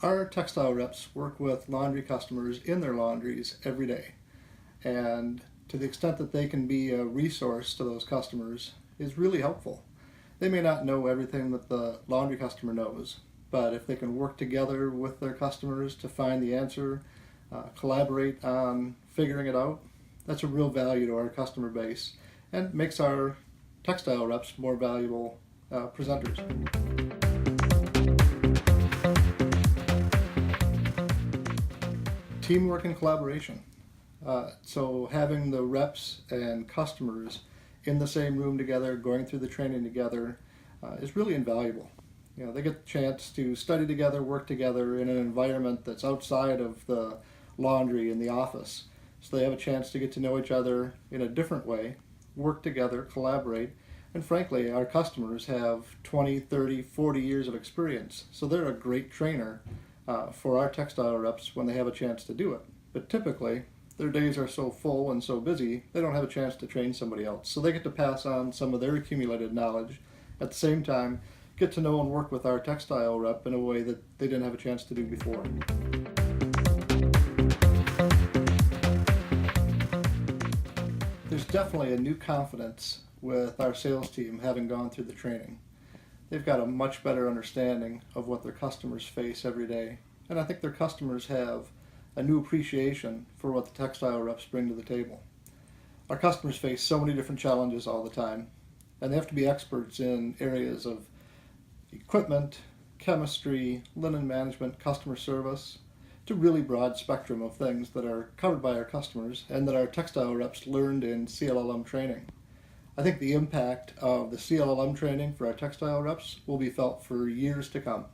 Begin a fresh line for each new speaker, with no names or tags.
Our textile reps work with laundry customers in their laundries every day, and to the extent that they can be a resource to those customers is really helpful. They may not know everything that the laundry customer knows, but if they can work together with their customers to find the answer, collaborate on figuring it out, that's a real value to our customer base and makes our textile reps more valuable presenters. Teamwork and collaboration. So having the reps and customers in the same room together, going through the training together, is really invaluable. You know, they get the chance to study together, work together in an environment that's outside of the laundry in the office. So they have a chance to get to know each other in a different way, work together, collaborate, and frankly, our customers have 20, 30, 40 years of experience. So they're a great trainer for our textile reps when they have a chance to do it. But typically, their days are so full and so busy, they don't have a chance to train somebody else. So they get to pass on some of their accumulated knowledge, at the same time, get to know and work with our textile rep in a way that they didn't have a chance to do before. There's definitely a new confidence with our sales team having gone through the training. They've got a much better understanding of what their customers face every day, and I think their customers have a new appreciation for what the textile reps bring to the table. Our customers face so many different challenges all the time, and they have to be experts in areas of equipment, chemistry, linen management, customer service. It's a really broad spectrum of things that are covered by our customers and that our textile reps learned in CLLM training. I think the impact of the CLLM training for our textile reps will be felt for years to come.